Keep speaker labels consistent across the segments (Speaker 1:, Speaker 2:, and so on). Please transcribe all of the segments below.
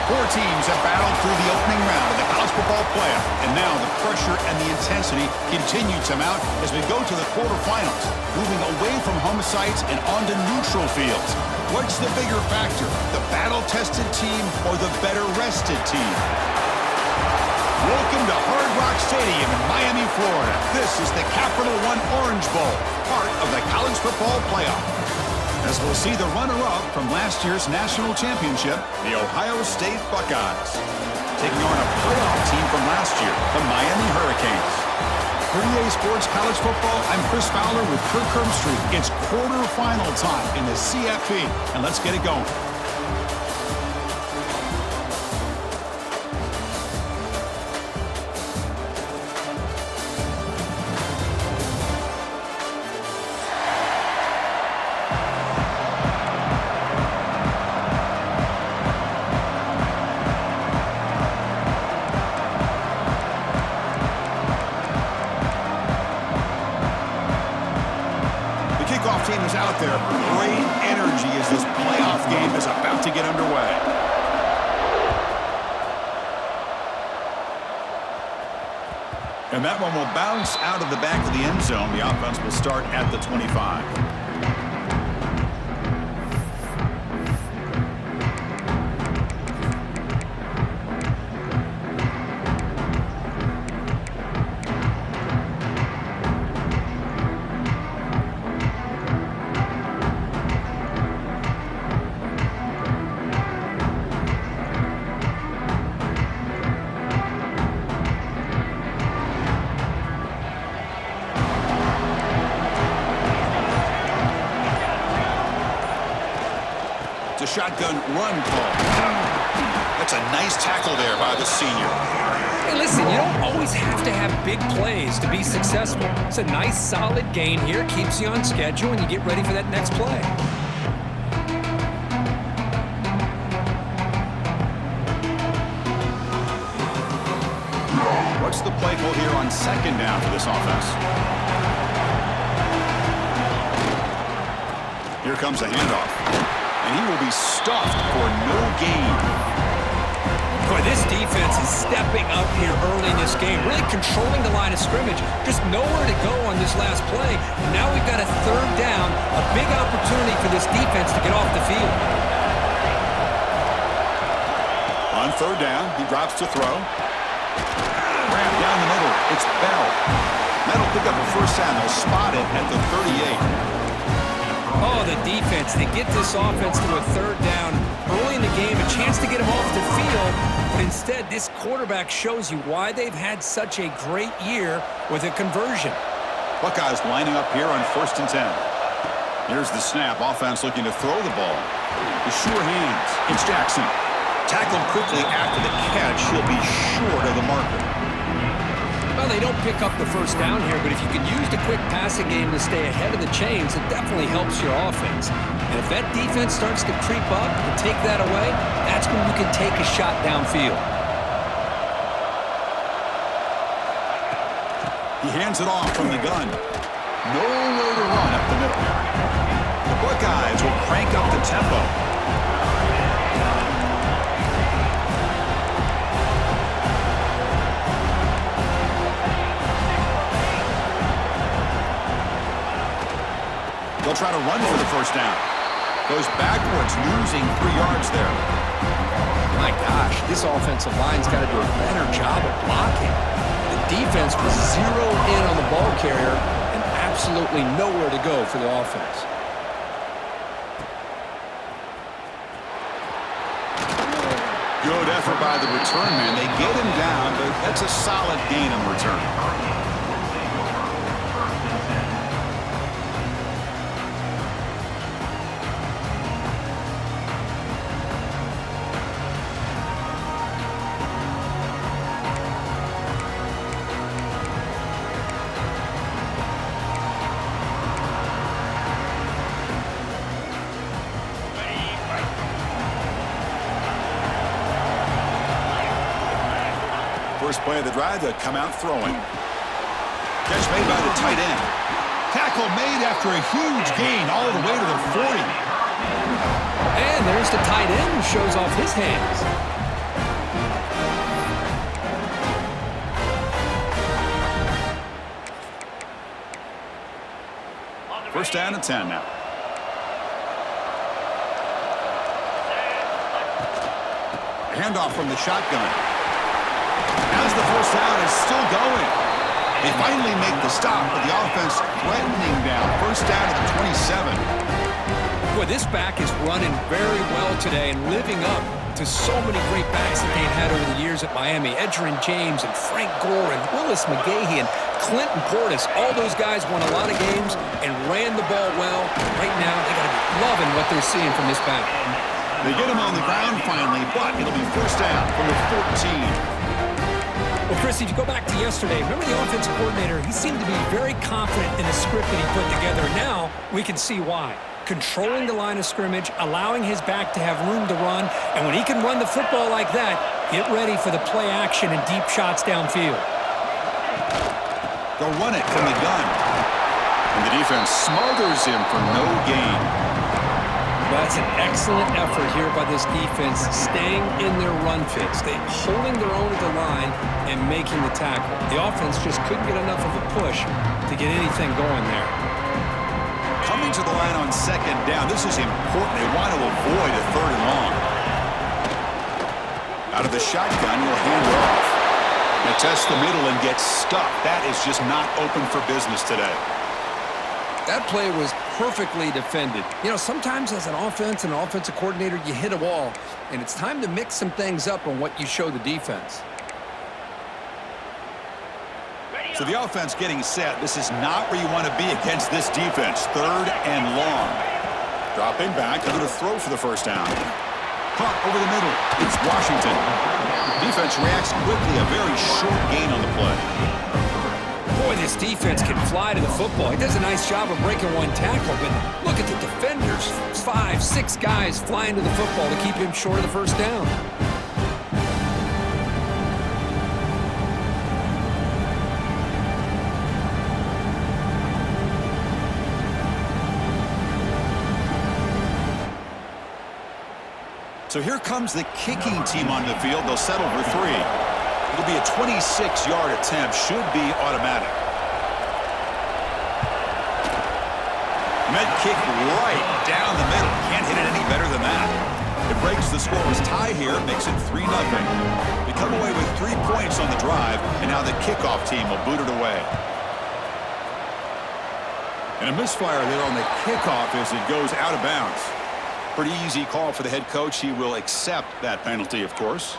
Speaker 1: Four teams have battled through the opening round of the college football playoff, and now the pressure and the intensity continue to mount as we go to the quarterfinals, moving away from home sites and onto neutral fields. What's the bigger factor, the battle-tested team or the better-rested team? Welcome to Hard Rock Stadium in Miami, Florida. This is the Capital One Orange Bowl, part of the college football playoff. As we'll see the runner-up from last year's national championship, the Ohio State Buckeyes, taking on a playoff team from last year, the Miami Hurricanes. For EA Sports College Football, I'm Chris Fowler with Kirk Herbstreit. It's quarterfinal time in the CFP, and let's get it going. Team is out there. Great energy as this playoff game is about to get underway. And that one will bounce out of the back of the end zone. The offense will start at the 25. Shotgun run call. That's a nice tackle there by the senior.
Speaker 2: Hey, listen, you don't always have to have big plays to be successful. It's a nice, solid gain here. Keeps you on schedule, and you get ready for that next play.
Speaker 1: What's the play call here on second down for this offense? Here comes a handoff. And he will be stuffed for no gain.
Speaker 2: Boy, this defense is stepping up here early in this game, really controlling the line of scrimmage. Just nowhere to go on this last play. And now we've got a third down, a big opportunity for this defense to get off the field.
Speaker 1: On third down, he drops to throw. Ram down the middle. It's Bell. That'll pick up a first down. They'll spot it at the 38.
Speaker 2: Oh, the defense. They get this offense to a third down early in the game, a chance to get him off the field. But instead, this quarterback shows you why they've had such a great year with a conversion.
Speaker 1: Buckeyes lining up here on 1st and 10. Here's the snap. Offense looking to throw the ball. The sure hands. It's Jackson. Tackled quickly after the catch. He'll be short of the marker.
Speaker 2: Well, they don't pick up the first down here, but if you can use the quick passing game to stay ahead of the chains, it definitely helps your offense. And if that defense starts to creep up and take that away, that's when you can take a shot downfield.
Speaker 1: He hands it off from the gun. Nowhere to run up the middle. The Buckeyes will crank up the tempo. They'll try to run for the first down. Goes backwards, losing 3 yards there.
Speaker 2: My gosh, this offensive line's got to do a better job of blocking. The defense was zeroed in on the ball carrier and absolutely nowhere to go for the offense.
Speaker 1: Good effort by the return man. They get him down, but that's a solid gain on return. First play of the drive, they'll come out throwing. Catch made by the tight end. Tackle made after a huge gain all the way to the 40.
Speaker 2: And there's the tight end who shows off his hands.
Speaker 1: First down and 10 now. Handoff from the shotgun. As the first down is still going. They finally make the stop, but the offense threatening down. First down at the 27.
Speaker 2: Boy, this back is running very well today and living up to so many great backs that they've had over the years at Miami. Edgerrin James and Frank Gore and Willis McGahee and Clinton Portis. All those guys won a lot of games and ran the ball well. Right now, they got to be loving what they're seeing from this back.
Speaker 1: They get him on the ground finally, but it'll be first down from the 14.
Speaker 2: Well, Chris, if you go back to yesterday, remember the offensive coordinator, he seemed to be very confident in the script that he put together. Now we can see why. Controlling the line of scrimmage, allowing his back to have room to run, and when he can run the football like that, get ready for the play action and deep shots downfield.
Speaker 1: They'll run it from the gun. And the defense smothers him for no gain.
Speaker 2: That's an excellent effort here by this defense, staying in their run fits. They're holding their own at the line and making the tackle. The offense just couldn't get enough of a push to get anything going there.
Speaker 1: Coming to the line on second down, this is important. They want to avoid a third and long. Out of the shotgun, he'll hand it off. They test the middle and get stuck. That is just not open for business today.
Speaker 2: That play was perfectly defended. You know, sometimes as an offense and an offensive coordinator, you hit a wall, and it's time to mix some things up on what you show the defense.
Speaker 1: So the offense getting set. This is not where you want to be against this defense. Third and long. Dropping back, going to throw for the first down. Caught over the middle. It's Washington. Defense reacts quickly. A very short gain on the play.
Speaker 2: Boy, this defense can fly to the football. He does a nice job of breaking one tackle, but look at the defenders. 5, 6 guys flying to the football to keep him short of the first down.
Speaker 1: So here comes the kicking team on the field. They'll settle for 3. It'll be a 26-yard attempt. Should be automatic. Med kick right down the middle. Can't hit it any better than that. It breaks the scoreless tie here. Makes it 3-0. They come away with 3 points on the drive, and now the kickoff team will boot it away. And a misfire there on the kickoff as it goes out of bounds. Pretty easy call for the head coach. He will accept that penalty, of course.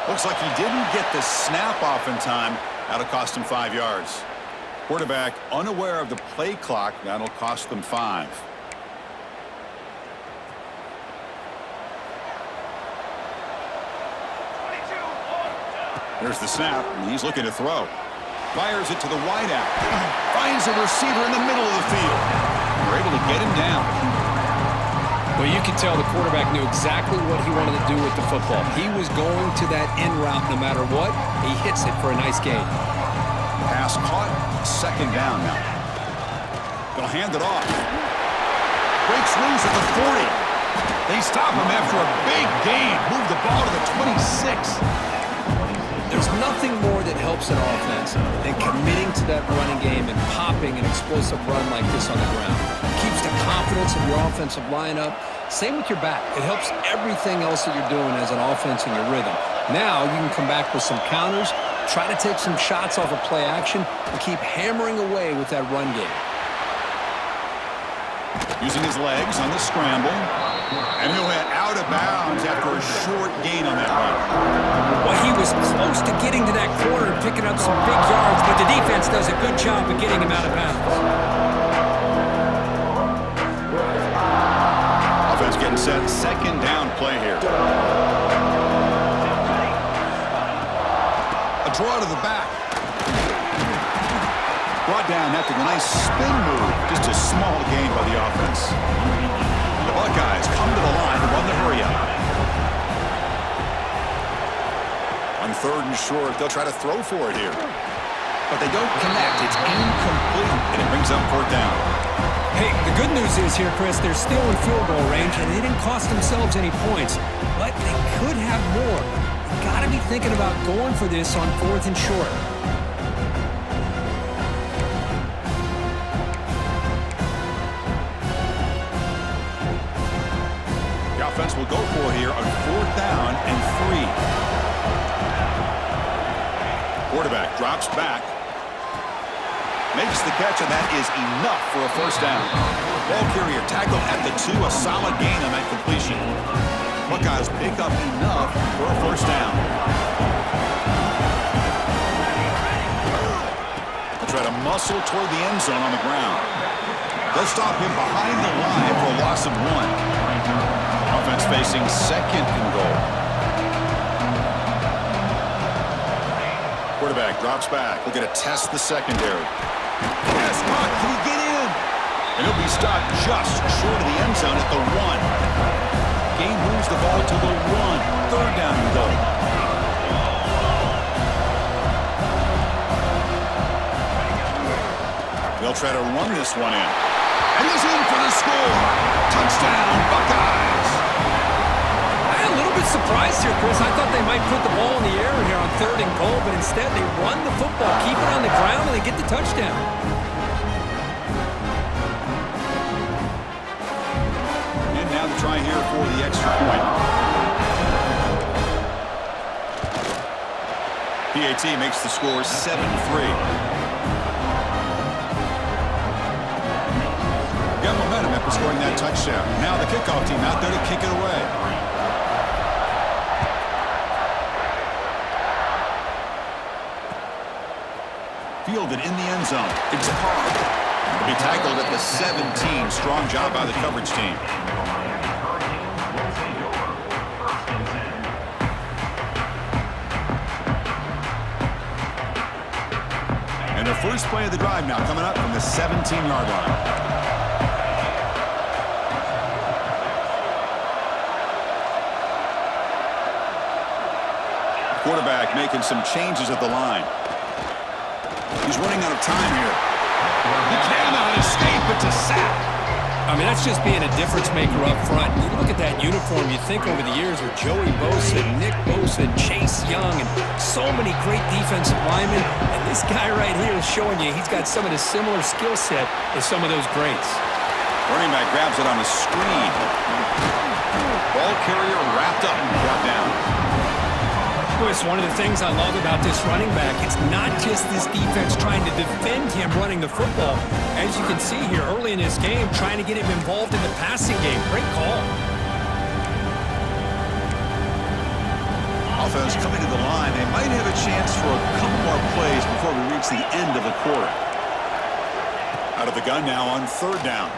Speaker 1: Looks like he didn't get the snap off in time. That'll cost him 5 yards. Quarterback unaware of the play clock. That'll cost them 5. There's the snap, and he's looking to throw. Fires it to the wideout. Finds a receiver in the middle of the field. They're able to get him down.
Speaker 2: Well, you can tell the quarterback knew exactly what he wanted to do with the football. He was going to that end route no matter what. He hits it for a nice gain.
Speaker 1: Pass caught. Second down now. They'll hand it off. Breaks loose at the 40. They stop him after a big gain. Move the ball to the 26.
Speaker 2: There's nothing more that helps an offense than committing to that running game and popping an explosive run like this on the ground. Keeps the confidence of your offensive lineup. Same with your back. It helps everything else that you're doing as an offense in your rhythm. Now you can come back with some counters, try to take some shots off of play action, and keep hammering away with that run game.
Speaker 1: Using his legs on the scramble. And he'll head out of bounds after a short gain on that run.
Speaker 2: Well, he was close to getting to that corner and picking up some big yards, but the defense does a good job of getting him out of bounds.
Speaker 1: Offense getting set. Second down play here. A draw to the back. Brought down after the nice spin move. Just a small gain by the offense. The Buckeyes come to the line to run the hurry-up. On third and short, they'll try to throw for it here. But they don't connect. It's incomplete, and it brings up fourth down.
Speaker 2: Hey, the good news is here, Chris, they're still in field goal range, and they didn't cost themselves any points. But they could have more. You've got to be thinking about going for this on fourth and short.
Speaker 1: Offense will go for it here on fourth down and 3. Quarterback drops back. Makes the catch, and that is enough for a first down. Ball carrier tackled at the 2. A solid gain on that completion. Buckeyes pick up enough for a first down. They'll try to muscle toward the end zone on the ground. They'll stop him behind the line for a loss of 1. Offense facing second and goal. Quarterback drops back. We're going to test the secondary. Yes, Mark, can he get in? And he'll be stopped just short of the end zone at the 1. Game moves the ball to the 1. Third down and goal. They'll try to run this one in. And he's in for the score. Touchdown, Buckeyes.
Speaker 2: I'm a little bit surprised here, Chris. I thought they might put the ball in the air here on third and goal, but instead they run the football, keep it on the ground, and they get the touchdown.
Speaker 1: And now the try here for the extra point. PAT makes the score 7-3. Got momentum after scoring that touchdown. Now the kickoff team out there to kick it away. Fielded in the end zone. It's Carr. To be tackled at the 17. Strong job by the coverage team. And their first play of the drive now coming up from the 17-yard line. Quarterback making some changes at the line. He's running out of time here. He cannot escape. It's a sack.
Speaker 2: I mean, that's just being a difference maker up front. You look at that uniform, you think over the years with Joey Bosa, Nick Bosa, and Chase Young, and so many great defensive linemen. And this guy right here is showing you he's got some of the similar skill set as some of those greats.
Speaker 1: Running back grabs it on the screen. Ball carrier wrapped up and brought down.
Speaker 2: It's one of the things I love about this running back. It's not just this defense trying to defend him running the football. As you can see here early in this game, trying to get him involved in the passing game. Great call.
Speaker 1: Offense coming to the line. They might have a chance for a couple more plays before we reach the end of the quarter. Out of the gun now on third down.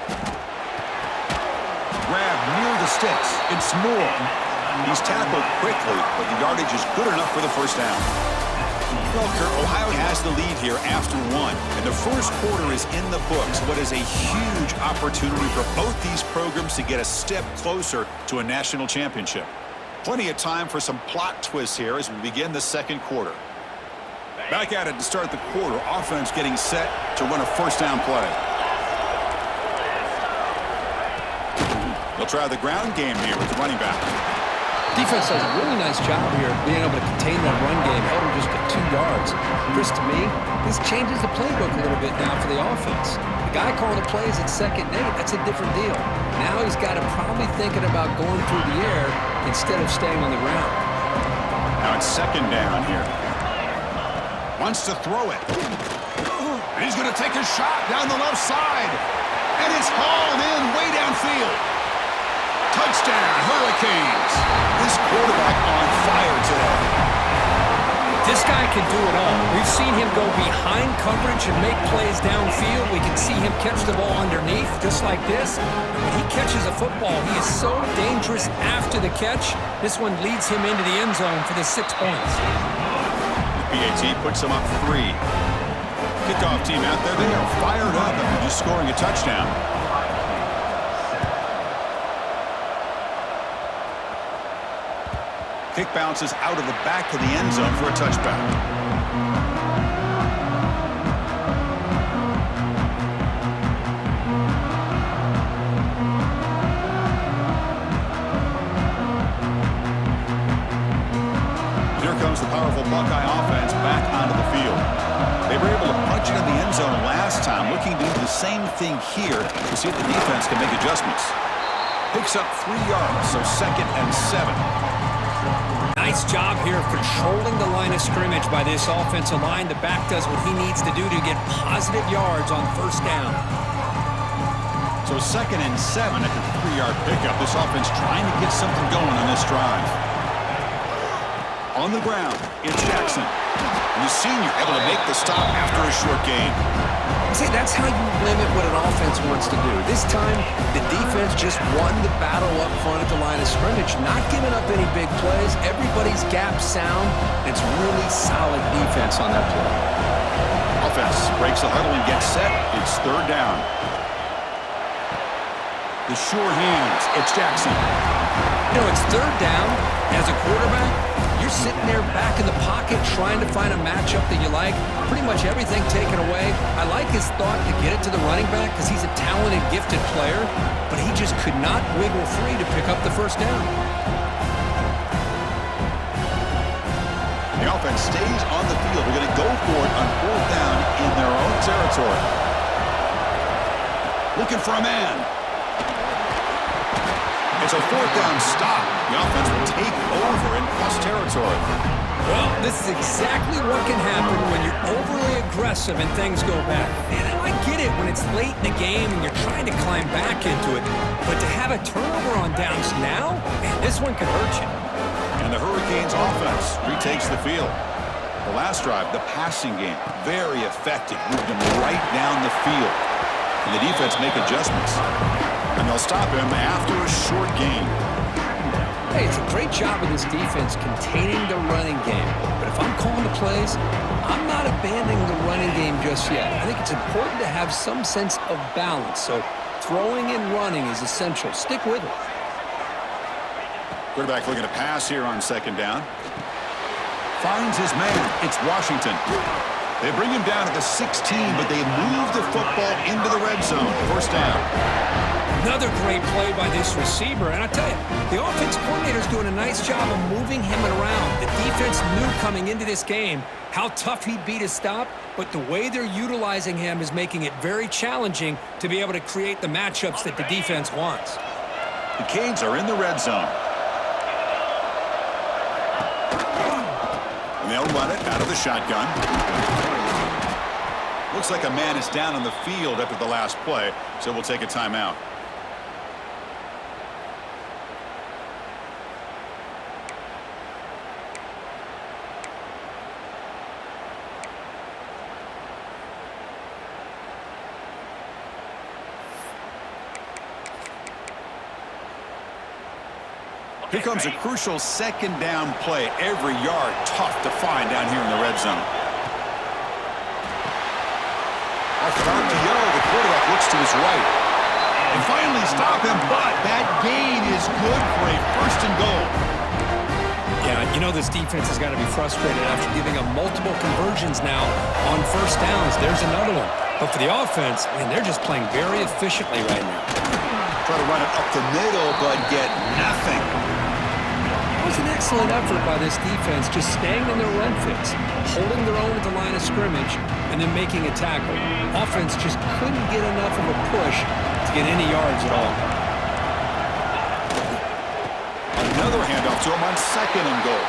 Speaker 1: Grab near the sticks. It's Moore. He's tackled quickly, but the yardage is good enough for the first down. Well, Kurt, Ohio has the lead here after one, and the first quarter is in the books. What is a huge opportunity for both these programs to get a step closer to a national championship. Plenty of time for some plot twists here as we begin the second quarter. Back at it to start the quarter. Offense getting set to run a first down play. They'll try the ground game here with the running back.
Speaker 2: Defense does a really nice job here of being able to contain that run game. Held him just to 2 yards. Chris, to me, this changes the playbook a little bit now for the offense. The guy calling the plays at 2nd and 8, that's a different deal. Now he's got to probably thinking about going through the air instead of staying on the ground.
Speaker 1: Now it's 2nd down here. Wants to throw it. And he's going to take a shot down the left side. And it's hauled in way downfield. Touchdown, Hurricanes. This quarterback on fire today.
Speaker 2: This guy can do it all. We've seen him go behind coverage and make plays downfield. We can see him catch the ball underneath, just like this. And when he catches a football, he is so dangerous after the catch. This one leads him into the end zone for the 6 points.
Speaker 1: The PAT puts him up 3. Kickoff team out there, they are fired up after just scoring a touchdown. Kick bounces out of the back of the end zone for a touchback. Here comes the powerful Buckeye offense back onto the field. They were able to punch it in the end zone last time, looking to do the same thing here to see if the defense can make adjustments. Picks up 3 yards, so 2nd and 7.
Speaker 2: Nice job here of controlling the line of scrimmage by this offensive line. The back does what he needs to do to get positive yards on first down.
Speaker 1: So 2nd and 7 at the 3-yard pickup. This offense trying to get something going on this drive. On the ground, it's Jackson. And the senior able to make the stop after a short gain.
Speaker 2: See, that's how you limit what an offense wants to do. This time, the defense just won the battle up front at the line of scrimmage, not giving up any big plays. Everybody's gap sound. It's really solid defense on that play.
Speaker 1: Offense breaks the huddle and gets set. It's 3rd down. The sure hands. It's Jackson.
Speaker 2: You know, it's 3rd down. As a quarterback, you're sitting there back in the pocket trying to find a matchup that you like. Pretty much everything taken away. I like his thought to get it to the running back because he's a talented, gifted player, but he just could not wiggle free to pick up the first down.
Speaker 1: The offense stays on the field. They're going to go for it on 4th down in their own territory. Looking for a man. It's a 4th down stop. The offense will take over in plus territory.
Speaker 2: Well, this is exactly what can happen when you're overly aggressive and things go bad. And I get it when it's late in the game and you're trying to climb back into it. But to have a turnover on downs now, man, this one could hurt you.
Speaker 1: And the Hurricanes offense retakes the field. The last drive, the passing game, very effective. Moved them right down the field. And the defense make adjustments. And they'll stop him after a short gain.
Speaker 2: Hey, it's a great job of this defense containing the running game. But if I'm calling the plays, I'm not abandoning the running game just yet. I think it's important to have some sense of balance. So throwing and running is essential. Stick with it.
Speaker 1: Quarterback looking to pass here on 2nd down. Finds his man. It's Washington. They bring him down at the 16, but they move the football into the red zone. First down.
Speaker 2: Another great play by this receiver. And I tell you, the offense coordinator's doing a nice job of moving him around. The defense knew coming into this game how tough he'd be to stop, but the way they're utilizing him is making it very challenging to be able to create the matchups that the defense wants.
Speaker 1: The Canes are in the red zone. And they'll run it out of the shotgun. Looks like a man is down on the field after the last play, so we'll take a timeout. Here comes a crucial second down play. Every yard tough to find down here in the red zone. Off the RPO, the quarterback looks to his right. And finally stop him, but that gain is good for a first and goal.
Speaker 2: Yeah, you know this defense has got to be frustrated after giving up multiple conversions now on first downs. There's another one. But for the offense, man, they're just playing very efficiently right now.
Speaker 1: Try to run it up the middle, but get nothing.
Speaker 2: It was an excellent effort by this defense, just staying in their run fits, holding their own at the line of scrimmage, and then making a tackle. Offense just couldn't get enough of a push to get any yards at all.
Speaker 1: Another handoff to him on second and goal.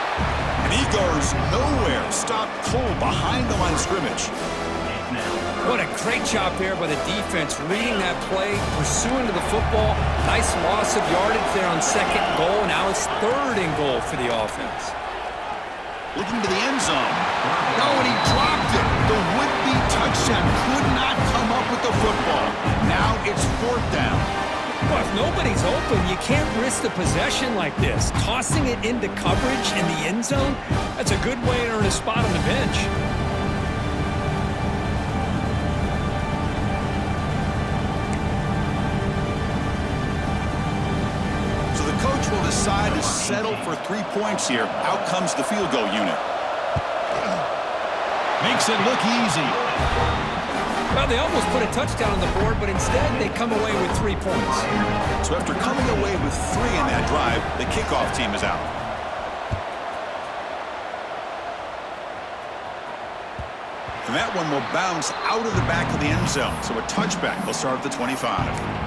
Speaker 1: And he goes nowhere. Stop cold behind the line of scrimmage.
Speaker 2: What a great job there by the defense, reading that play, pursuing to the football. Nice loss of yardage there on second goal. Now it's third and goal for the offense.
Speaker 1: Looking to the end zone. Oh, and he dropped it. The would-be touchdown could not come up with the football. Now it's fourth down.
Speaker 2: Well, if nobody's open, you can't risk the possession like this. Tossing it into coverage in the end zone, that's a good way to earn a spot on the bench.
Speaker 1: Will decide to settle for 3 points here. Out comes the field goal unit. Makes it look easy.
Speaker 2: Well, they almost put a touchdown on the board, but instead they come away with 3 points.
Speaker 1: So after coming away with 3 in that drive, the kickoff team is out. And that one will bounce out of the back of the end zone. So a touchback will start at the 25.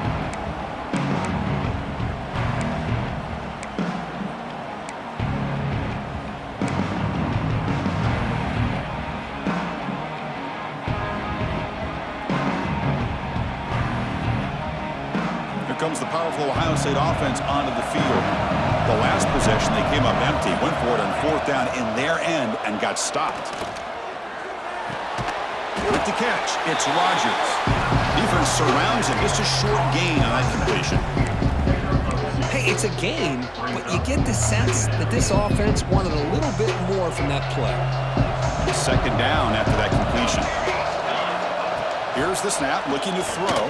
Speaker 1: Comes the powerful Ohio State offense onto the field. The last possession, they came up empty, went for it on fourth down in their end and got stopped. With the catch, it's Rodgers. Defense surrounds him, just a short gain on that completion.
Speaker 2: Hey, it's a gain, but you get the sense that this offense wanted a little bit more from that play.
Speaker 1: Second down after that completion. Here's the snap, looking to throw.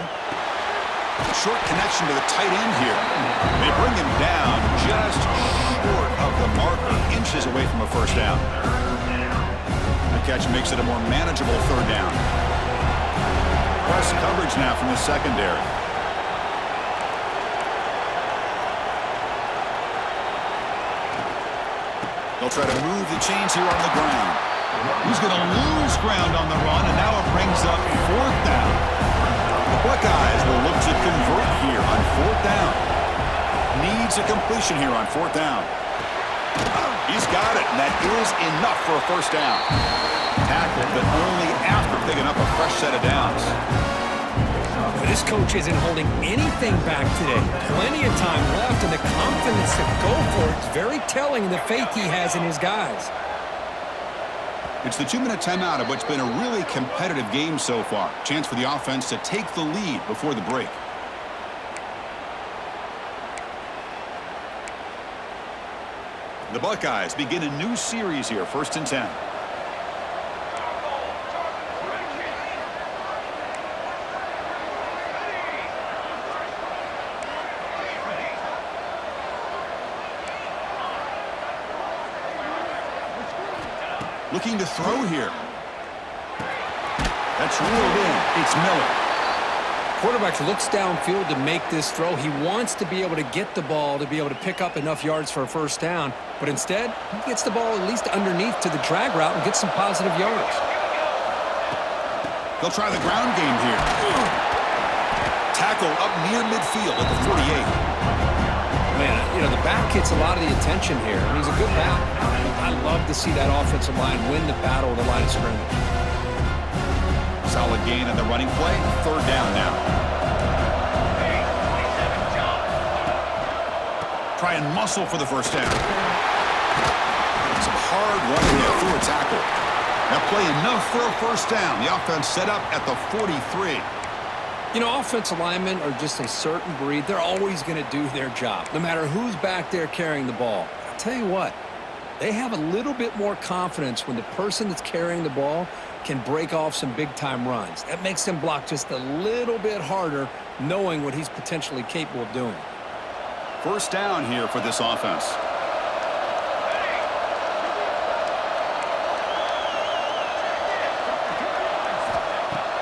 Speaker 1: Short connection to the tight end here. They bring him down just short of the marker, inches away from a first down. The catch makes it a more manageable third down. Press coverage now from the secondary. They'll try to move the chains here on the ground. He's going to lose ground on the run, and now it brings up fourth down. The Buckeyes will look to convert here on fourth down. Needs a completion here on fourth down. He's got it, and that is enough for a first down. Tackled, but only after picking up a fresh set of downs.
Speaker 2: This coach isn't holding anything back today. Plenty of time left, and the confidence to go for it is very telling the faith he has in his guys.
Speaker 1: It's the 2-minute timeout of what's been a really competitive game so far. Chance for the offense to take the lead before the break. The Buckeyes begin a new series here, 1st and 10. Looking to throw here. That's reeled in. It's Miller.
Speaker 2: quarterback looks downfield to make this throw. He wants to be able to get the ball to be able to pick up enough yards for a first down, but instead, he gets the ball at least underneath to the drag route and gets some positive yards.
Speaker 1: They'll try the ground game here. Tackle up near midfield at the 48.
Speaker 2: Man, you know, the back gets a lot of the attention here. I mean, he's a good back. I love to see that offensive line win the battle of the line of scrimmage.
Speaker 1: Solid gain in the running play. Third down now. Try and muscle for the first down. Some hard running there through a tackle. That play enough for a first down. The offense set up at the 43.
Speaker 2: You know, offensive linemen are just a certain breed. They're always going to do their job, no matter who's back there carrying the ball. I'll tell you what, they have a little bit more confidence when the person that's carrying the ball can break off some big-time runs. That makes them block just a little bit harder, knowing what he's potentially capable of doing.
Speaker 1: First down here for this offense.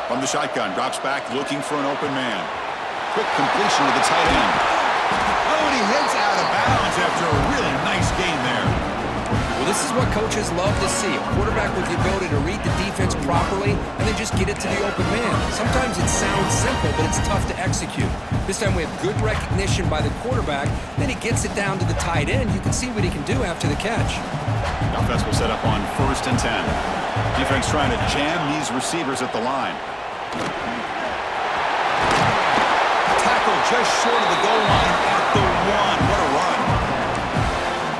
Speaker 1: From the shotgun, drops back, looking for an open man. Quick completion to the tight end. Oh, and he heads out of bounds after a really nice gain there.
Speaker 2: Well, this is what coaches love to see. A quarterback with the ability to read the defense properly and then just get it to the open man. Sometimes it sounds simple, but it's tough to execute. This time we have good recognition by the quarterback. Then he gets it down to the tight end. You can see what he can do after the catch.
Speaker 1: The offense will set up on 1st and 10. Defense trying to jam these receivers at the line. Tackle just short of the goal line at the 1. What a run.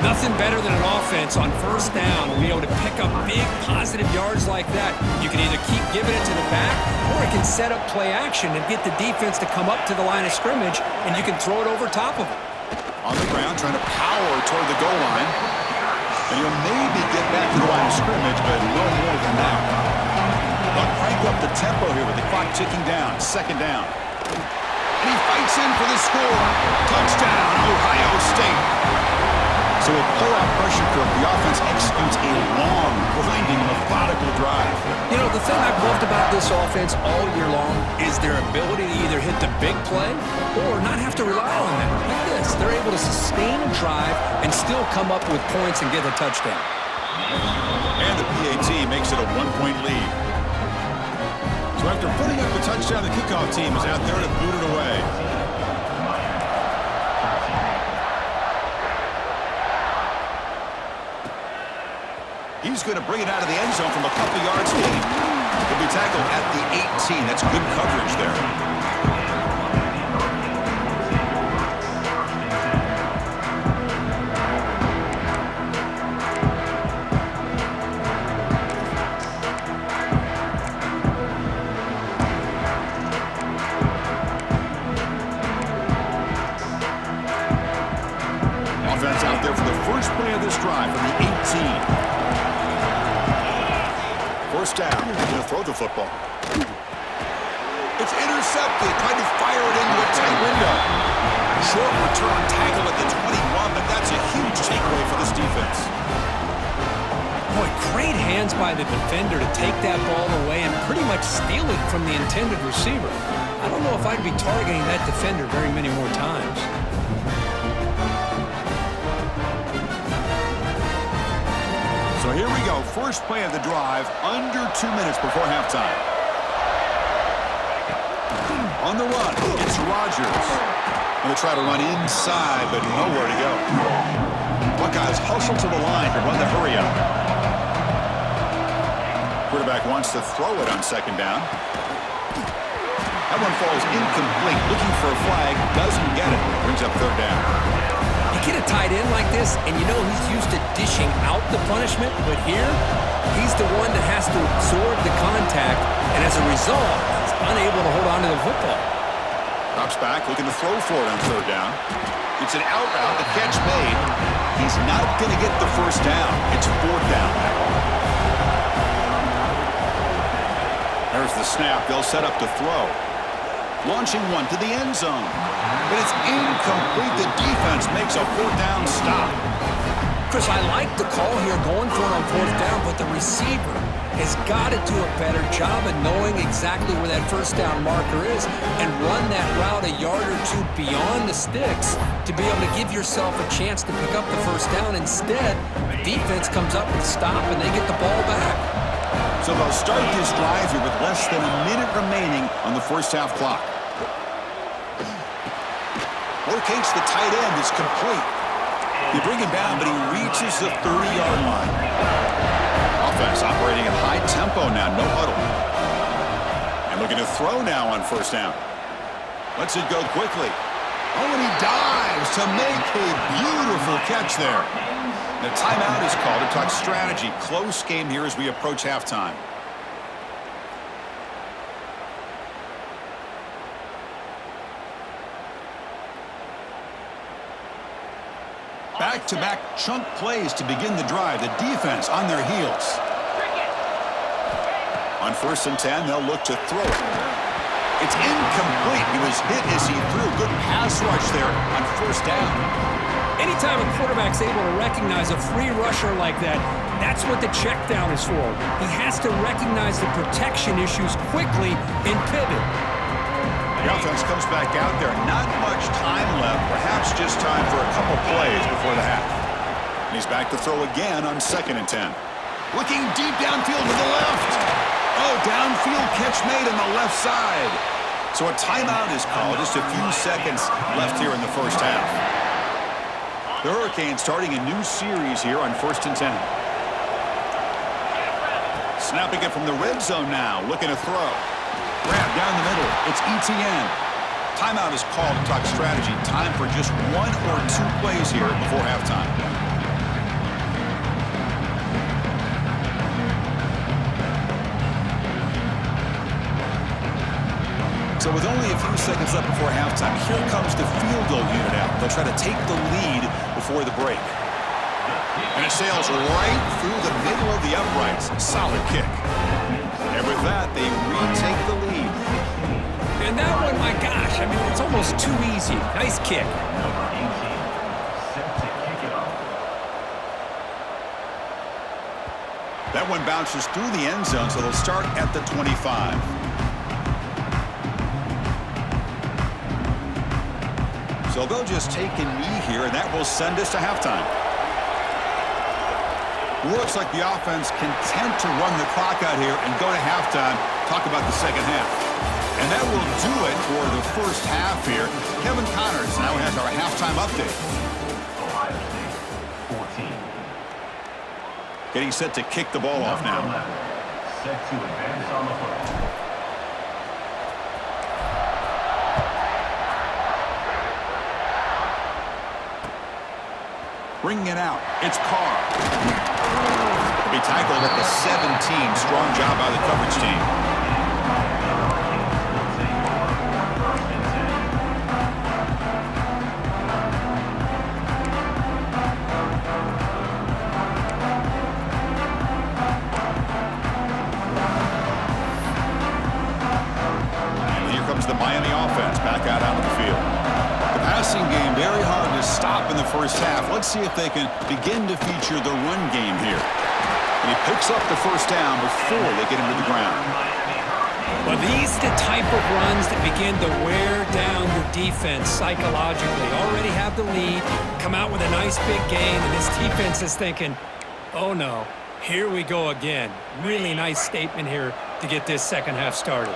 Speaker 2: Nothing better than an offense on first down to be able to pick up big positive yards like that. You can either keep giving it to the back, or it can set up play action and get the defense to come up to the line of scrimmage, and you can throw it over top of it.
Speaker 1: On the ground, trying to power toward the goal line. And he'll maybe get back to the line of scrimmage, but no more than that. They'll crank up the tempo here with the clock ticking down. Second down. And he fights in for the score. Touchdown, Ohio State. So with pull-out pressure curve, the offense executes a long, grinding, methodical drive.
Speaker 2: You know, the thing I've loved about this offense all year long is their ability to either hit the big play or not have to rely on that. Like this, they're able to sustain a drive and still come up with points and get a touchdown.
Speaker 1: And the PAT makes it a 1-point lead. So after putting up the touchdown, the kickoff team is out there to boot it away. He's going to bring it out of the end zone from a couple yards deep. He'll be tackled at the 18. That's good coverage there. Offense out there for the first play of this drive from the 18. First down, going to throw the football. It's intercepted, trying to fire it into a tight window. Short return tackle at the 21, but that's a huge takeaway for this defense.
Speaker 2: Boy, great hands by the defender to take that ball away and pretty much steal it from the intended receiver. I don't know if I'd be targeting that defender very many more times.
Speaker 1: So here we go. First play of the drive, under 2 minutes before halftime. On the run, it's Rodgers. Going to try to run inside, but nowhere to go. Buckeyes hustle to the line to run the hurry up. Quarterback wants to throw it on second down. That one falls incomplete. Looking for a flag, doesn't get it. Brings up third down.
Speaker 2: Get a tight end like this, and you know he's used to dishing out the punishment, but here, he's the one that has to absorb the contact, and as a result, he's unable to hold on to the football.
Speaker 1: Drops back, looking to throw for it on third down. It's an out route, the catch made. He's not going to get the first down. It's fourth down now. There's the snap. They'll set up to throw. Launching one to the end zone. But it's incomplete. The defense makes a fourth down stop.
Speaker 2: Chris, I like the call here going for it on fourth down, but the receiver has got to do a better job of knowing exactly where that first down marker is and run that route a yard or two beyond the sticks to be able to give yourself a chance to pick up the first down. Instead, the defense comes up with a stop and they get the ball back.
Speaker 1: So they'll start this drive here with less than a minute remaining on the first half clock. Locates the tight end. It's complete. You bring him down, but he reaches the 30-yard line. Offense operating at high tempo now, no huddle. And looking to throw now on first down. Lets it go quickly. Oh, and he dives to make a beautiful catch there. The timeout is called to talk strategy. Close game here as we approach halftime. Back-to-back chunk plays to begin the drive. The defense on their heels. On 1st and 10, they'll look to throw it. It's incomplete. He was hit as he threw. Good pass rush there on 1st down.
Speaker 2: Anytime a quarterback's able to recognize a free rusher like that, that's what the check down is for. He has to recognize the protection issues quickly and pivot.
Speaker 1: The offense comes back out there. Not much time left. Perhaps just time for a couple plays before the half. And he's back to throw again on 2nd and 10. Looking deep downfield to the left. Oh, downfield catch made on the left side. So a timeout is called. Just a few seconds left here in the first half. The Hurricanes starting a new series here on 1st and 10. Snapping it from the red zone now. Looking to throw. Grab down the middle. It's ETN. Timeout is called to talk strategy. Time for just 1 or 2 plays here before halftime. So with only a few seconds left before halftime, here comes the field goal unit out. They'll try to take the lead before the break. And it sails right through the middle of the uprights. Solid kick. And with that, they retake the lead.
Speaker 2: And that one, my gosh, I mean, it's almost too easy. Nice kick.
Speaker 1: That one bounces through the end zone, so they'll start at the 25. So they'll just take a knee here, and that will send us to halftime. Looks like the offense content to run the clock out here and go to halftime. Talk about the second half. And that will do it for the first half here. Kevin Connors now has our halftime update.
Speaker 3: Ohio State, 14.
Speaker 1: Getting set to kick the ball off now.
Speaker 3: Set to advance on the play.
Speaker 1: Bringing it out. It's Carr. He'll be tackled at the 17. Strong job by the coverage team. The Miami offense back out onto the field. The passing game very hard to stop in the first half. Let's see if they can begin to feature the run game here. And he picks up the first down before they get him to the ground.
Speaker 2: Well, these the type of runs that begin to wear down your defense psychologically. Already have the lead, come out with a nice big gain, and this defense is thinking, oh no, here we go again. Really nice statement here to get this second half started.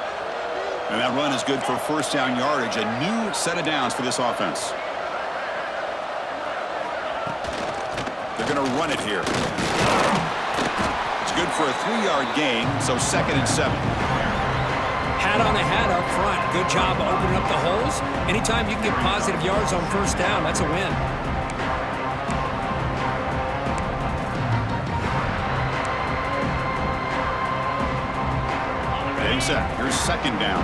Speaker 1: And that run is good for first down yardage. A new set of downs for this offense. They're going to run it here. It's good for a 3-yard gain, so 2nd and 7.
Speaker 2: Hat on the hat up front. Good job of opening up the holes. Anytime you can get positive yards on first down, that's a win.
Speaker 1: Getting set. Here's 2nd down.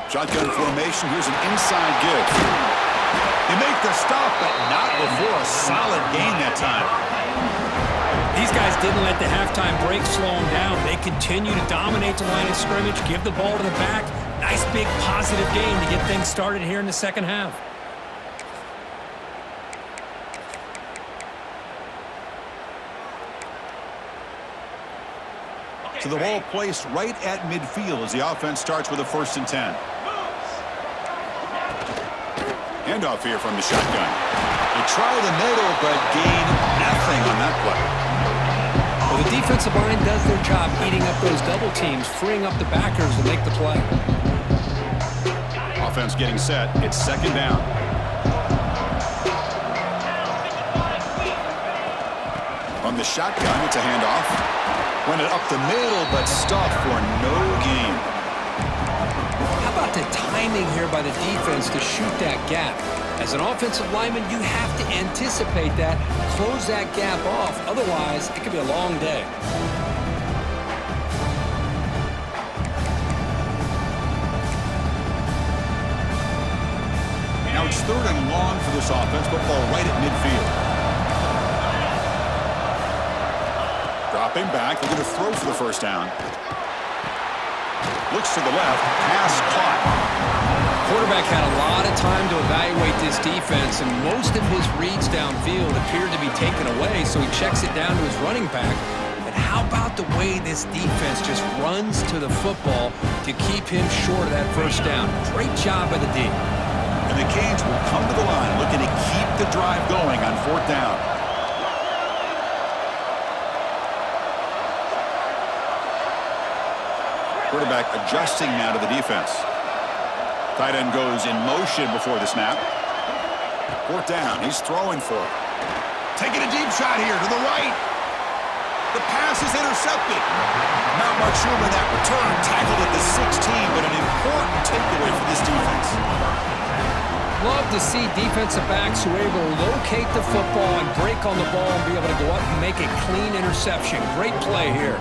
Speaker 1: Shotgun formation. Here's an inside give. They make the stop, but not before a solid gain that time.
Speaker 2: These guys didn't let the halftime break slow them down. They continue to dominate the line of scrimmage, give the ball to the back. Nice big positive game to get things started here in the second half.
Speaker 1: So the ball placed right at midfield as the offense starts with a 1st and 10. Handoff here from the shotgun. They try the middle, but gain nothing on that play.
Speaker 2: Well, the defensive line does their job eating up those double teams, freeing up the backers to make the play.
Speaker 1: Offense getting set. It's 2nd down. From the shotgun, it's a handoff. Went it up the middle, but stuffed for no gain.
Speaker 2: How about the timing here by the defense to shoot that gap? As an offensive lineman, you have to anticipate that, close that gap off. Otherwise, it could be a long day.
Speaker 1: Now it's 3rd and long for this offense, but ball right at midfield. Dropping back, they're going to throw for the 1st down. Looks to the left, pass caught.
Speaker 2: Quarterback had a lot of time to evaluate this defense, and most of his reads downfield appeared to be taken away, so he checks it down to his running back. But how about the way this defense just runs to the football to keep him short of that 1st down? Great job by the D.
Speaker 1: And the Canes will come to the line looking to keep the drive going on 4th down. Quarterback adjusting now to the defense. Tight end goes in motion before the snap. 4th down. He's throwing for it. Taking a deep shot here to the right. The pass is intercepted. Not much room in that return. Tackled at the 16, but an important takeaway for this defense.
Speaker 2: Love to see defensive backs who are able to locate the football and break on the ball and be able to go up and make a clean interception. Great play here.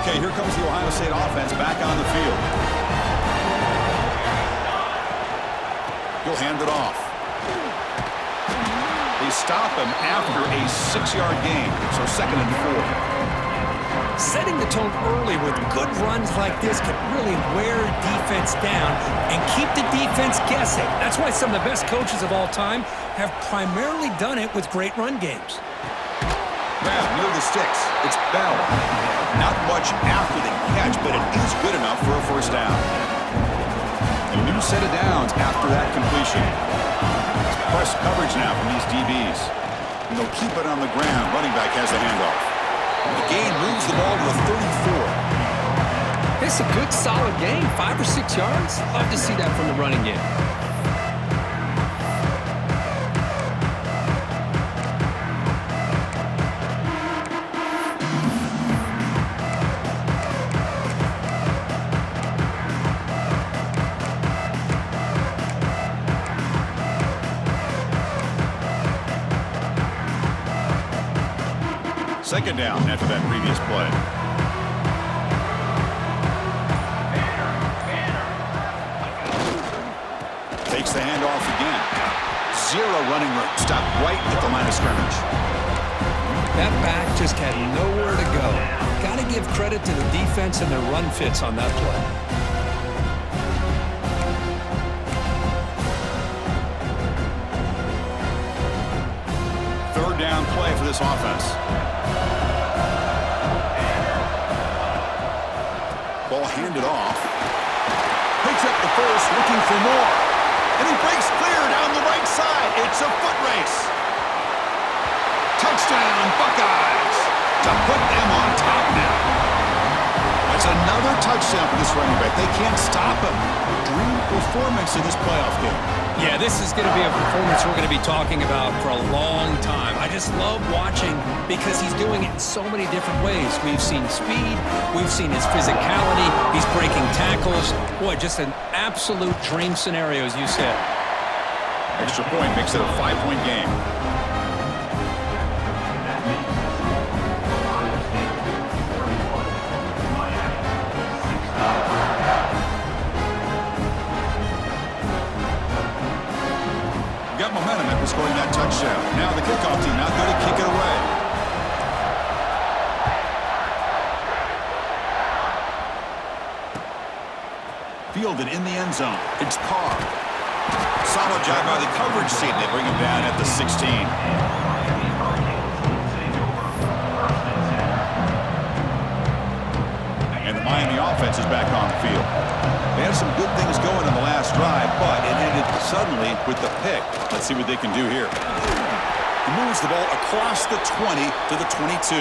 Speaker 1: Okay, here comes the Ohio State offense back on the field. He'll hand it off. They stop him after a 6-yard gain, so 2nd and 4.
Speaker 2: Setting the tone early with good runs like this can really wear defense down and keep the defense guessing. That's why some of the best coaches of all time have primarily done it with great run games.
Speaker 1: Grab near the sticks. It's Bell. Not much after the catch, but it is good enough for a 1st down. A new set of downs after that completion. It's press coverage now from these DBs. And they'll keep it on the ground. Running back has the handoff. The gain moves the ball to the 34.
Speaker 2: It's a good, solid game. 5 or 6 yards. Love to see that from the running game.
Speaker 1: Second down after that previous play. Takes the handoff again. 0 running room. Stopped right at the line of scrimmage.
Speaker 2: That back just had nowhere to go. Got to give credit to the defense and their run fits on that play.
Speaker 1: 3rd down play for this offense. Ball handed off. Picks up the 1st, looking for more. And he breaks clear down the right side. It's a foot race. Touchdown, Buckeyes. To put them on top now. That's another touchdown for this running back. They can't stop him. Dream performance in this playoff game.
Speaker 2: Yeah, this is going to be a performance we're going to be talking about for a long time. I just love watching because he's doing it in so many different ways. We've seen speed. We've seen his physicality. He's breaking tackles. Boy, just an absolute dream scenario, as you said.
Speaker 1: Extra point makes it a 5-point game. momentum after scoring that touchdown. Now the kickoff team out there to kick it away. Fielded in the end zone. It's Carr. Solid job by the coverage team. They bring him down at the 16. And the Miami offense is back on the field. They had some good things going in the last drive, but it ended suddenly with the pick. Let's see what they can do here. He moves the ball across the 20 to the 22.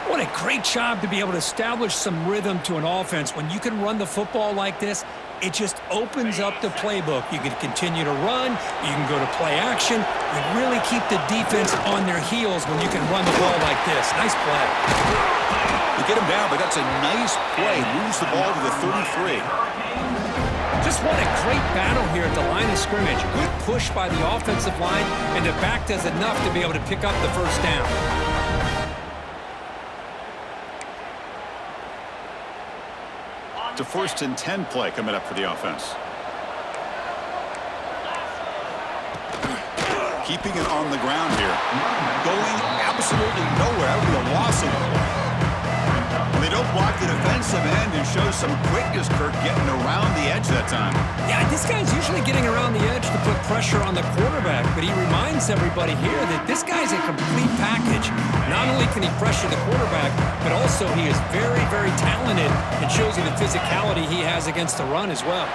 Speaker 2: What a great job to be able to establish some rhythm to an offense. When you can run the football like this, it just opens up the playbook. You can continue to run. You can go to play action. You really keep the defense on their heels when you can run the ball like this. Nice play.
Speaker 1: They get him down, but that's a nice play. Moves the ball to the 33.
Speaker 2: Just what a great battle here at the line of scrimmage. Good push by the offensive line, and the back does enough to be able to pick up the first down.
Speaker 1: It's a 1st and 10 play coming up for the offense. Keeping it on the ground here. Going absolutely nowhere. That would be a loss of the play. And they don't block the defensive end and show some quickness, Kirk, getting around the edge that time.
Speaker 2: Yeah, this guy's usually getting around the edge to put pressure on the quarterback, but he reminds everybody here that this guy's a complete package. Not only can he pressure the quarterback, but also he is very, very talented and shows you the physicality he has against the run as well.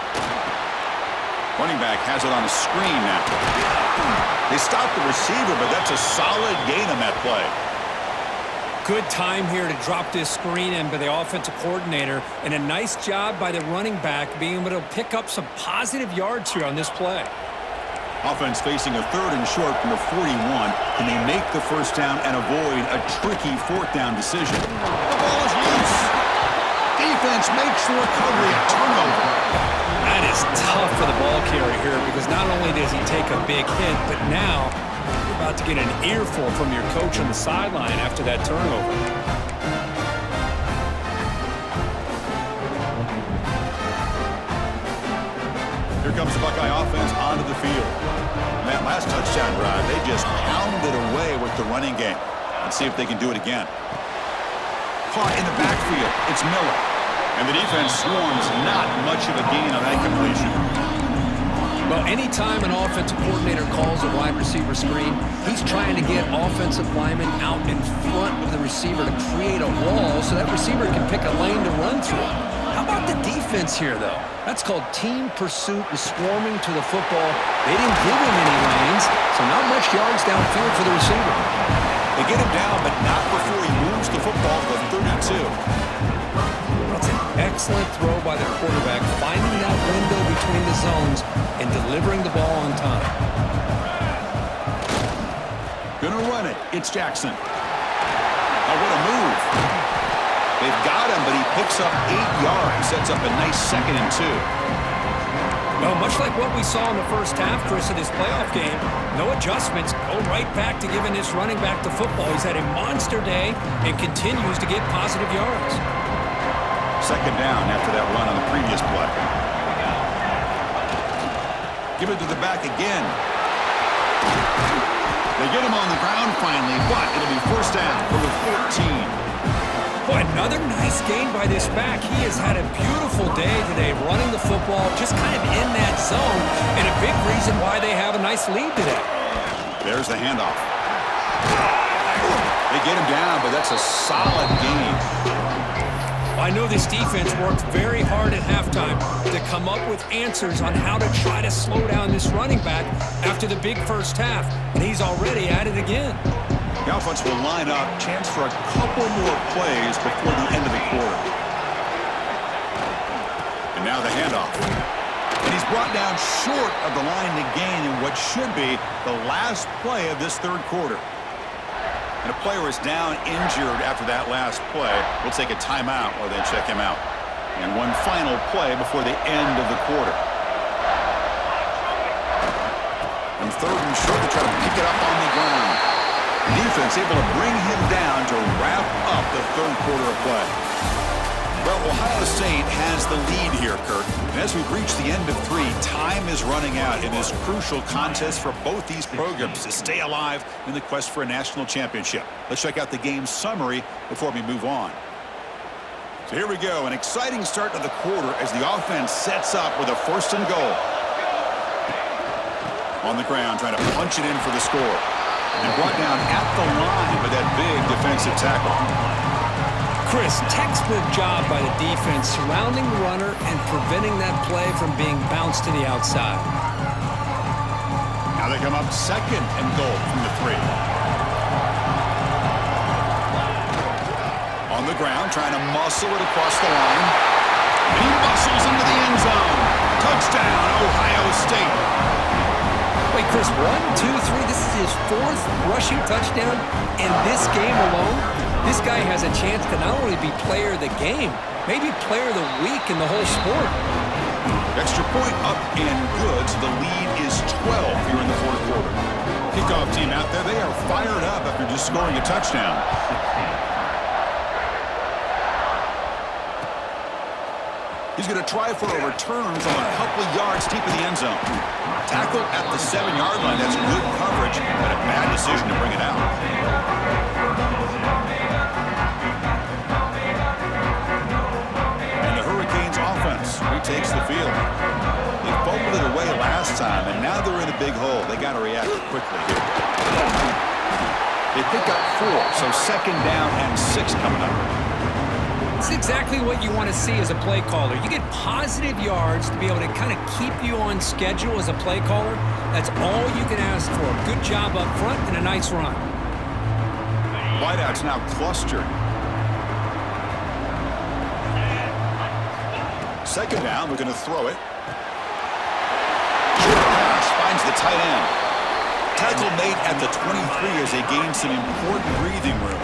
Speaker 1: Running back has it on a screen now. They stopped the receiver, but that's a solid gain on that play.
Speaker 2: Good time here to drop this screen in by the offensive coordinator, and a nice job by the running back being able to pick up some positive yards here on this play.
Speaker 1: Offense facing a 3rd and short from the 41. Can they make the first down and avoid a tricky 4th down decision? The ball is loose. Defense makes the recovery. A turnover.
Speaker 2: That is tough for the ball carrier here, because not only does he take a big hit, but now you're about to get an earful from your coach on the sideline after that turnover.
Speaker 1: Here comes the Buckeye offense onto the field. And that last touchdown drive, they just pounded away with the running game. Let's see if they can do it again. Caught in the backfield. It's Miller. And the defense swarms. Not much of a gain on that completion.
Speaker 2: Well, anytime an offensive coordinator calls a wide receiver screen, he's trying to get offensive linemen out in front of the receiver to create a wall so that receiver can pick a lane to run through. How about the defense here, though? That's called team pursuit and swarming to the football. They didn't give him any lanes, so not much yards downfield for the receiver.
Speaker 1: They get him down, but not before he moves the football to the 32.
Speaker 2: That's an excellent throw by the quarterback, finding that window between the zones and delivering the ball on time.
Speaker 1: Gonna run it. It's Jackson. Oh, what a move. They've got him, but he picks up 8 yards. Sets up a nice 2nd and 2.
Speaker 2: Well, much like what we saw in the first half, Chris, of this playoff game, no adjustments, go right back to giving this running back the football. He's had a monster day and continues to get positive yards.
Speaker 1: 2nd down after that run on the previous play. Give it to the back again. They get him on the ground finally, but it'll be 1st down for the 14.
Speaker 2: Boy, another nice gain by this back. He has had a beautiful day today running the football, just kind of in that zone, and a big reason why they have a nice lead today.
Speaker 1: There's the handoff. They get him down, but that's a solid gain.
Speaker 2: I know this defense worked very hard at halftime to come up with answers on how to try to slow down this running back after the big first half, and he's already at it again.
Speaker 1: The offense will line up, chance for a couple more plays before the end of the quarter. And now the handoff. And he's brought down short of the line to gain in what should be the last play of this 3rd quarter. And a player is down injured after that last play. We'll take a timeout while they check him out. And one final play before the end of the quarter. And 3rd and short, they try to pick it up on the ground. Defense able to bring him down to wrap up the 3rd quarter of play. Well, Ohio State has the lead here, Kirk. And as we've reached the end of 3, time is running out in this crucial contest for both these programs to stay alive in the quest for a national championship. Let's check out the game summary before we move on. So here we go, an exciting start to the quarter as the offense sets up with a 1st and goal. On the ground, trying to punch it in for the score. And brought down at the line with that big defensive tackle.
Speaker 2: Chris, textbook job by the defense surrounding the runner and preventing that play from being bounced to the outside.
Speaker 1: Now they come up 2nd and goal from the 3. On the ground, trying to muscle it across the line. And he muscles into the end zone. Touchdown, Ohio State.
Speaker 2: Wait, Chris, 1, 2, 3. This is his 4th rushing touchdown in this game alone. This guy has a chance to not only be player of the game, maybe player of the week in the whole sport.
Speaker 1: Extra point up and good, so the lead is 12 here in the 4th quarter. Kickoff team out there, they are fired up after just scoring a touchdown. He's going to try for a return from a couple yards deep in the end zone. Tackle at the 7-yard line. That's good coverage, but a bad decision to bring it out. And the Hurricanes offense retakes the field. They fumbled it away last time, and now they're in a big hole. They got to react quickly here. They pick up 4, so 2nd down and 6 coming up.
Speaker 2: It's exactly what you want to see as a play caller. You get positive yards to be able to kind of keep you on schedule as a play caller. That's all you can ask for. A good job up front and a nice run.
Speaker 1: Wideouts now clustered. 2nd down, we're going to throw it. Short pass finds the tight end. Tackle made at the 23 as they gain some important breathing room.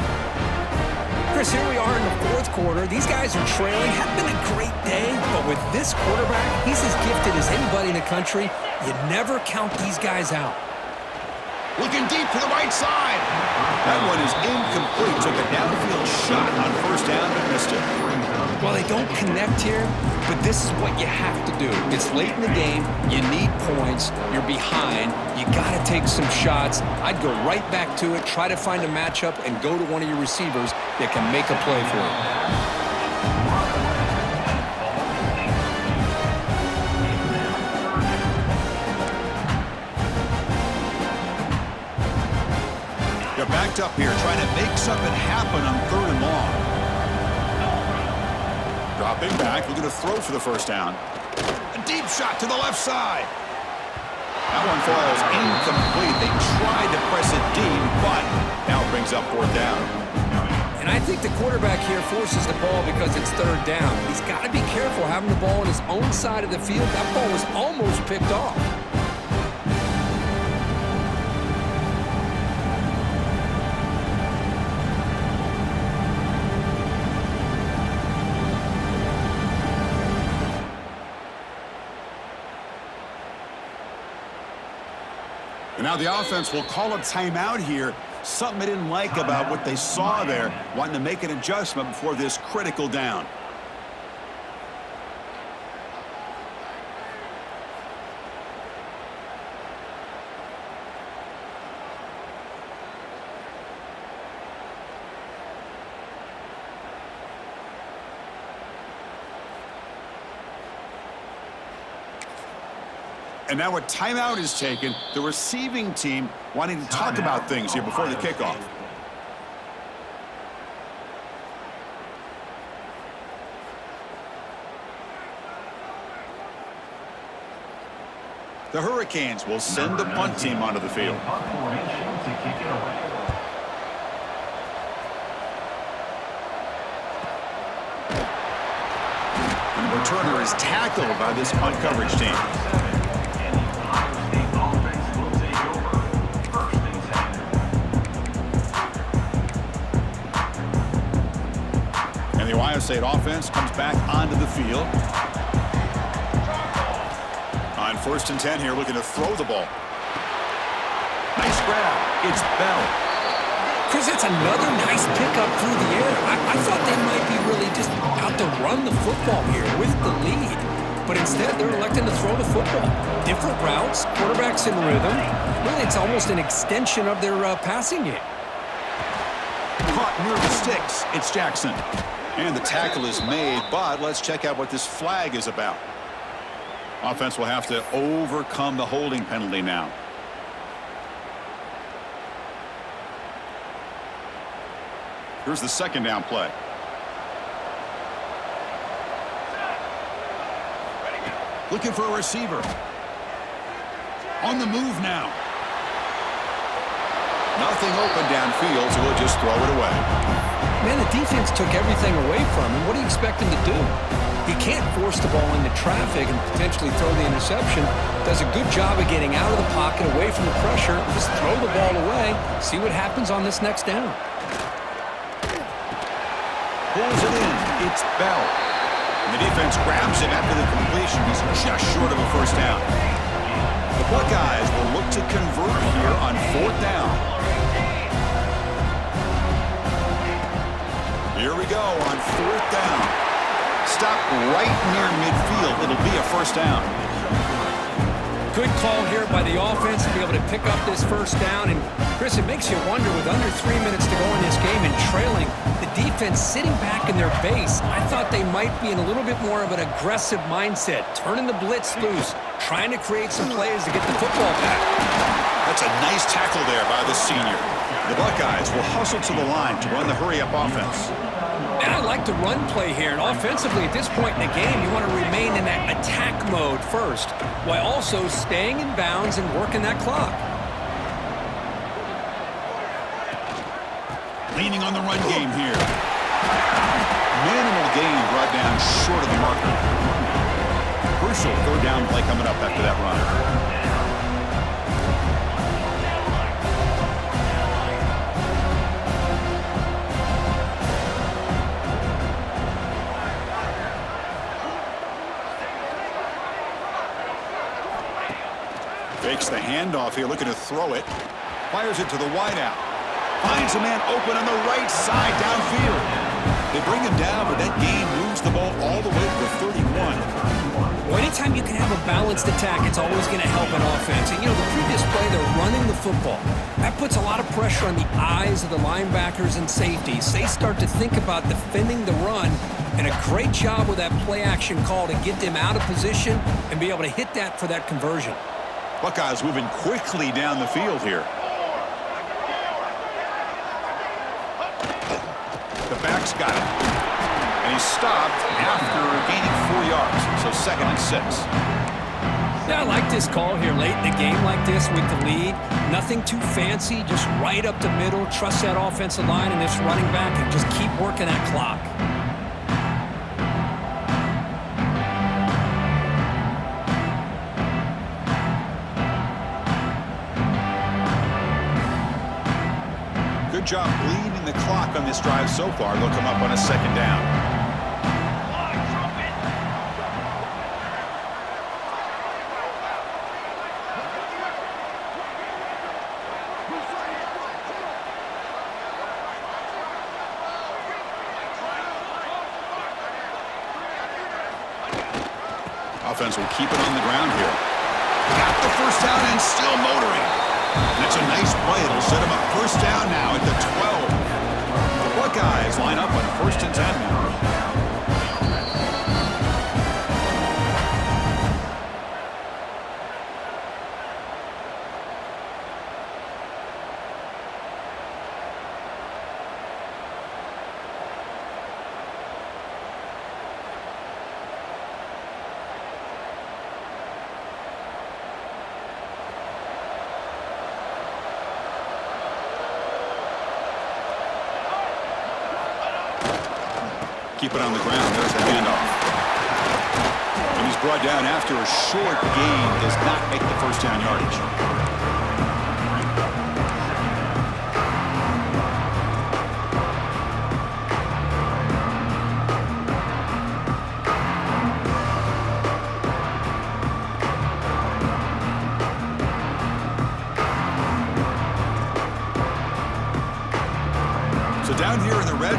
Speaker 2: Chris, here we are in the 4th quarter. These guys are trailing. Had been a great day, but with this quarterback, he's as gifted as anybody in the country. You never count these guys out.
Speaker 1: Looking deep to the right side. That one is incomplete. Took a downfield shot on 1st down but missed it.
Speaker 2: Well, they don't connect here, but this is what you have to do. It's late in the game. You need points. You're behind. You got to take some shots. I'd go right back to it, try to find a matchup, and go to one of your receivers that can make a play for you.
Speaker 1: They're backed up here, trying to make something happen on 3rd and long. Dropping back, looking to throw for the 1st down. A deep shot to the left side. That one falls incomplete. They tried to press it deep, but now it brings up 4th down.
Speaker 2: And I think the quarterback here forces the ball because it's 3rd down. He's got to be careful having the ball on his own side of the field. That ball was almost picked off.
Speaker 1: And now the offense will call a timeout here. Something they didn't like about what they saw there, wanting to make an adjustment before this critical down. And now a timeout is taken. The receiving team wanting to talk about things here before the kickoff. The Hurricanes will send the punt team onto the field. And the returner is tackled by this punt coverage team. And the Ohio State offense comes back onto the field. On 1st and 10 here, looking to throw the ball. Nice grab. It's Bell.
Speaker 2: Chris, it's another nice pickup through the air. I thought they might be really just out to run the football here with the lead. But instead, they're electing to throw the football. Different routes, quarterbacks in rhythm. Really, it's almost an extension of their passing game.
Speaker 1: Caught near the sticks. It's Jackson. And the tackle is made, but let's check out what this flag is about. Offense will have to overcome the holding penalty now. Here's the second down play. Looking for a receiver. On the move now. Nothing open downfield, so we'll just throw it away.
Speaker 2: Man, the defense took everything away from him. What do you expect him to do? He can't force the ball into traffic and potentially throw the interception. Does a good job of getting out of the pocket, away from the pressure. Just throw the ball away. See what happens on this next down.
Speaker 1: Pulls it in. It's Bell. And the defense grabs him after the completion. He's just short of a first down. The Buckeyes will look to convert here on fourth down. Here we go on fourth down. Stop right near midfield. It'll be a first down.
Speaker 2: Good call here by the offense to be able to pick up this first down. And, Chris, it makes you wonder, with under 3 minutes to go in this game and trailing, the defense sitting back in their base, I thought they might be in a little bit more of an aggressive mindset, turning the blitz loose, trying to create some plays to get the football back.
Speaker 1: That's a nice tackle there by the senior. The Buckeyes will hustle to the line to run the hurry-up offense.
Speaker 2: And I like the run play here. And offensively, at this point in the game, you want to remain in that attack mode first, while also staying in bounds and working that clock.
Speaker 1: Leaning on the run game here. Minimal gain brought down short of the marker. Crucial third down play coming up after that run. Fakes the handoff here, looking to throw it. Fires it to the wideout. Finds a man open on the right side downfield. They bring him down, but that gain moves the ball all the way to the 31.
Speaker 2: Well, anytime you can have a balanced attack, it's always going to help an offense. And, the previous play, they're running the football. That puts a lot of pressure on the eyes of the linebackers and safeties. They start to think about defending the run, and a great job with that play-action call to get them out of position and be able to hit that for that conversion.
Speaker 1: Buckeyes moving quickly down the field here. The back's got it. And he's stopped after gaining 4 yards. So 2nd and 6.
Speaker 2: Yeah, I like this call here late in the game like this with the lead. Nothing too fancy, just right up the middle. Trust that offensive line and this running back and just keep working that clock.
Speaker 1: Good job bleeding the clock on this drive so far. They'll come up on a 2nd down. Offense will keep it on the ground here. Got the first down and still motoring. That's a nice play. It'll set him up first down now at the 12. The Buckeyes line up on 1st and 10 now. Keep it on the ground. There's the handoff. And he's brought down after a short gain. Does not make the first down yardage.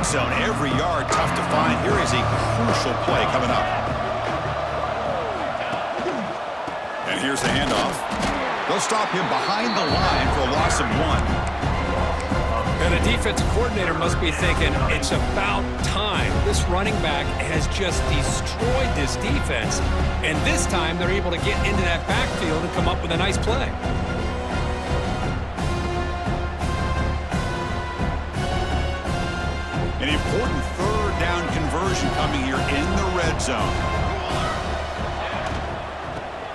Speaker 1: red zone. Every yard tough to find. Here is a crucial play coming up. And here's the handoff. They'll stop him behind the line for a loss of 1.
Speaker 2: And the defensive coordinator must be thinking, it's about time. This running back has just destroyed this defense. And this time, they're able to get into that backfield and come up with a nice play.
Speaker 1: An important third down conversion coming here in the red zone.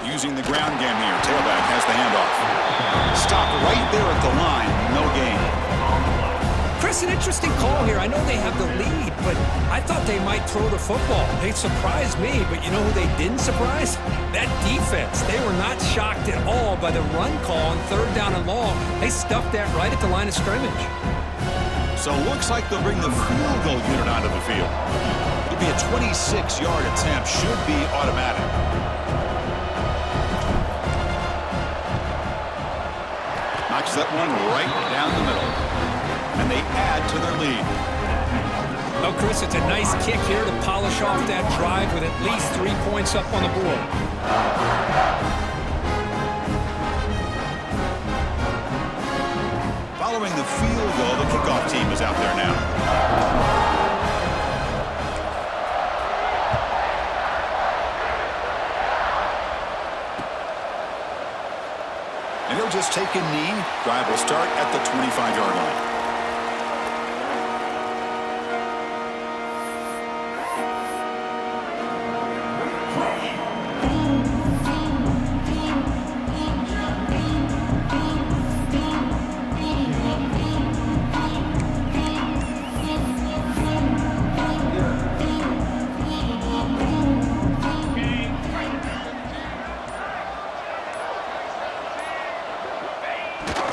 Speaker 1: Using the ground game here. Tailback has the handoff. Stopped right there at the line. No gain.
Speaker 2: Chris, an interesting call here. I know they have the lead, but I thought they might throw the football. They surprised me, but you know who they didn't surprise? That defense. They were not shocked at all by the run call on third down and long. They stuffed that right at the line of scrimmage.
Speaker 1: So looks like they'll bring the field goal unit onto the field. It'll be a 26-yard attempt. Should be automatic. Knocks that one right down the middle. And they add to their lead.
Speaker 2: Oh, Chris, it's a nice kick here to polish off that drive with at least 3 points up on the board.
Speaker 1: Following the field goal, the kickoff team is out there now. And he'll just take a knee. Drive will start at the 25-yard line.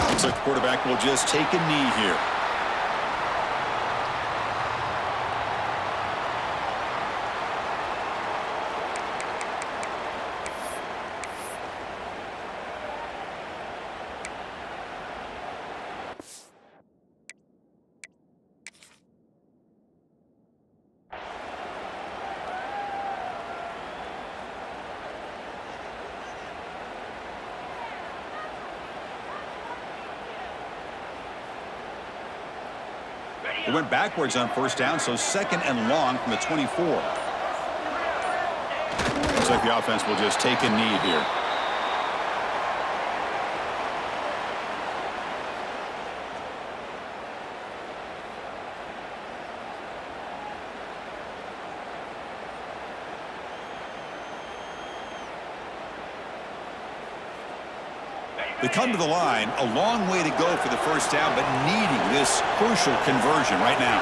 Speaker 1: Looks like the quarterback will just take a knee here. It went backwards on first down, so second and long from the 24. Looks like the offense will just take a knee here. They come to the line, a long way to go for the first down, but needing this crucial conversion right now.